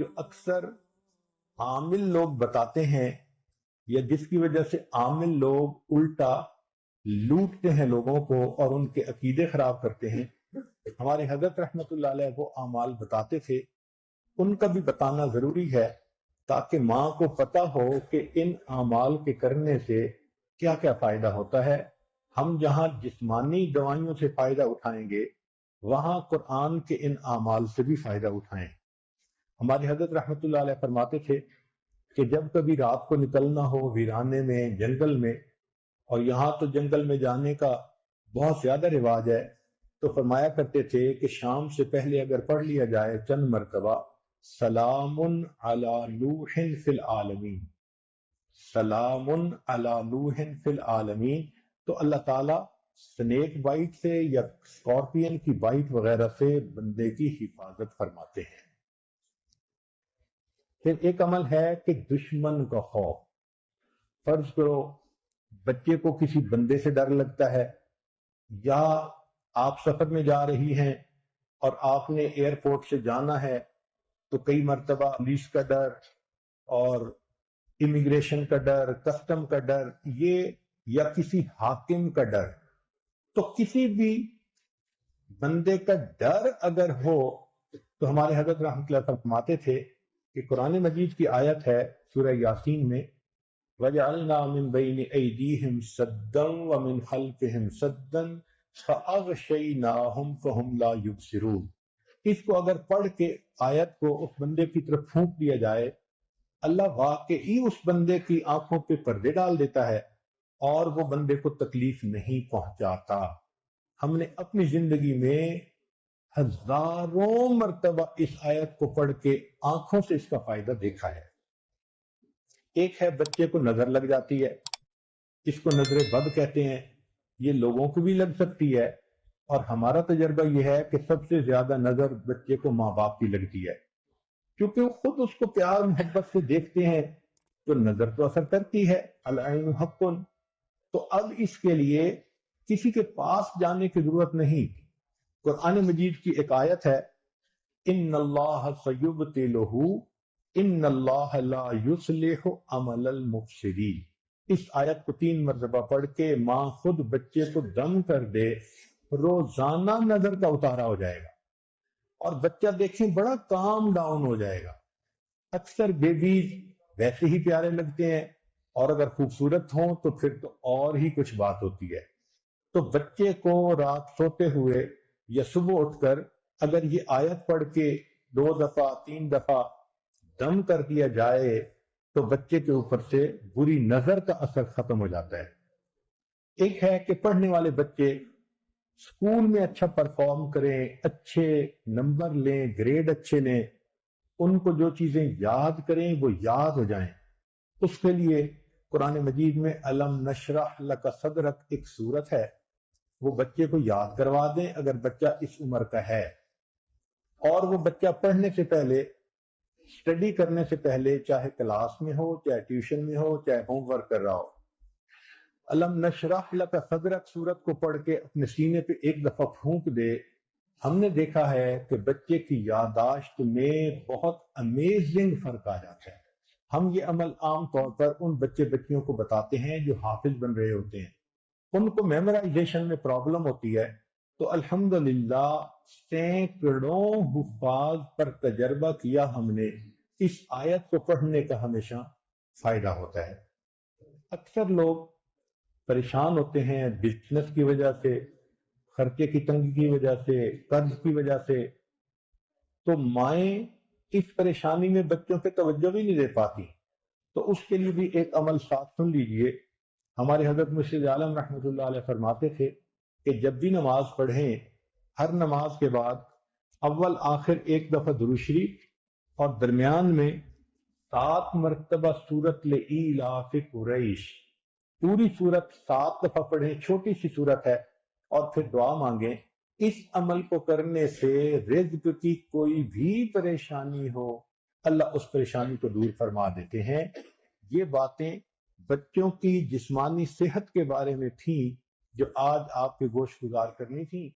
جو اکثر عامل لوگ بتاتے ہیں یا جس کی وجہ سے عامل لوگ الٹا لوٹتے ہیں لوگوں کو اور ان کے عقیدے خراب کرتے ہیں، ہمارے حضرت رحمت اللہ علیہ وہ اعمال بتاتے تھے، ان کا بھی بتانا ضروری ہے تاکہ ماں کو پتہ ہو کہ ان اعمال کے کرنے سے کیا کیا فائدہ ہوتا ہے۔ ہم جہاں جسمانی دوائیوں سے فائدہ اٹھائیں گے وہاں قرآن کے ان اعمال سے بھی فائدہ اٹھائیں۔ ہمارے حضرت رحمت اللہ علیہ فرماتے تھے کہ جب کبھی رات کو نکلنا ہو ویرانے میں، جنگل میں، اور یہاں تو جنگل میں جانے کا بہت زیادہ رواج ہے، تو فرمایا کرتے تھے کہ شام سے پہلے اگر پڑھ لیا جائے چند مرتبہ سلام علی نوح فی العالمین، سلام علی نوح فی العالمین، تو اللہ تعالیٰ سنیک بائٹ سے یا اسکارپین کی بائٹ وغیرہ سے بندے کی حفاظت فرماتے ہیں۔ پھر ایک عمل ہے کہ دشمن کا خوف۔ فرض کرو بچے کو کسی بندے سے ڈر لگتا ہے، یا آپ سفر میں جا رہی ہیں اور آپ نے ایئرپورٹ سے جانا ہے تو کئی مرتبہ پولیس کا ڈر اور امیگریشن کا ڈر، کسٹم کا ڈر، یہ یا کسی حاکم کا ڈر، تو کسی بھی بندے کا ڈر اگر ہو تو ہمارے حضرت رحمۃ اللہ فرماتے تھے کہ قرآن مجید کی آیت ہے سورہ یاسین میں وَجَعَلْنَا مِن بَيْنِ أَيْدِيهِمْ سَدًّا وَمِنْ خَلْفِهِمْ سَدًّا فَأَغْشَيْنَاهُمْ فَهُمْ لَا يُبْصِرُونَ۔ اس کو اگر پڑھ کے آیت کو اس بندے کی طرف پھونک دیا جائے، اللہ واقعی اس بندے کی آنکھوں پہ پردے ڈال دیتا ہے اور وہ بندے کو تکلیف نہیں پہنچاتا۔ ہم نے اپنی زندگی میں ہزاروں مرتبہ اس آیت کو پڑھ کے آنکھوں سے اس کا فائدہ دیکھا ہے۔ ایک ہے بچے کو نظر لگ جاتی ہے، اس کو نظر بد کہتے ہیں، یہ لوگوں کو بھی لگ سکتی ہے، اور ہمارا تجربہ یہ ہے کہ سب سے زیادہ نظر بچے کو ماں باپ کی لگتی ہے، کیونکہ وہ خود اس کو پیار محبت سے دیکھتے ہیں، تو نظر تو اثر کرتی ہے، العین حق۔ تو اب اس کے لیے کسی کے پاس جانے کی ضرورت نہیں۔ قرآن مجید کی ایک آیت ہے ان اللہ سیبطلہ ان اللہ لا یصلح عمل المفسدین۔ اس آیت کو 3 مرتبہ پڑھ کے ماں خود بچے کو دم کر دے، روزانہ نظر کا اتارا ہو جائے گا اور بچہ دیکھیں بڑا کام ڈاؤن ہو جائے گا۔ اکثر بیبیز ویسے ہی پیارے لگتے ہیں اور اگر خوبصورت ہوں تو پھر تو اور ہی کچھ بات ہوتی ہے۔ تو بچے کو رات سوتے ہوئے یا صبح اٹھ کر اگر یہ آیت پڑھ کے 2 دفعہ 3 دفعہ دم کر دیا جائے تو بچے کے اوپر سے بری نظر کا اثر ختم ہو جاتا ہے۔ ایک ہے کہ پڑھنے والے بچے اسکول میں اچھا پرفارم کریں، اچھے نمبر لیں، گریڈ اچھے لیں، ان کو جو چیزیں یاد کریں وہ یاد ہو جائیں۔ اس کے لیے قرآن مجید میں الم نشرح لک صدرک ایک سورت ہے، وہ بچے کو یاد کروا دیں اگر بچہ اس عمر کا ہے، اور وہ بچہ پڑھنے سے پہلے، اسٹڈی کرنے سے پہلے، چاہے کلاس میں ہو، چاہے ٹیوشن میں ہو، چاہے ہوم ورک کر رہا ہو، الم نشرح لک صدرک سورت کو پڑھ کے اپنے سینے پہ ایک دفعہ پھونک دے۔ ہم نے دیکھا ہے کہ بچے کی یادداشت میں بہت امیزنگ فرق آ جاتا ہے۔ ہم یہ عمل عام طور پر ان بچیوں کو بتاتے ہیں جو حافظ بن رہے ہوتے ہیں، ان کو میمورائزیشن میں پرابلم ہوتی ہے، تو الحمدللہ سینکڑوں حفاظ پر تجربہ کیا ہم نے، اس آیت کو پڑھنے کا ہمیشہ فائدہ ہوتا ہے۔ اکثر لوگ پریشان ہوتے ہیں بزنس کی وجہ سے، خرچے کی تنگی کی وجہ سے، قرض کی وجہ سے، تو مائیں اس پریشانی میں بچوں پہ توجہ بھی نہیں دے پاتی۔ تو اس کے لیے بھی ایک عمل ساتھ سن لیجئے۔ ہمارے حضرت مرشد عالم رحمۃ اللہ علیہ فرماتے تھے کہ جب بھی نماز پڑھیں، ہر نماز کے بعد اول آخر ایک دفعہ درود شریف اور درمیان میں 7 مرتبہ سورۃ لإیلاف قریش، پوری سورت 7 دفعہ پڑھیں، چھوٹی سی سورت ہے، اور پھر دعا مانگیں۔ اس عمل کو کرنے سے رزق کی کوئی بھی پریشانی ہو اللہ اس پریشانی کو دور فرما دیتے ہیں۔ یہ باتیں بچوں کی جسمانی صحت کے بارے میں تھیں جو آج آپ کے گوش گزار کرنی تھیں۔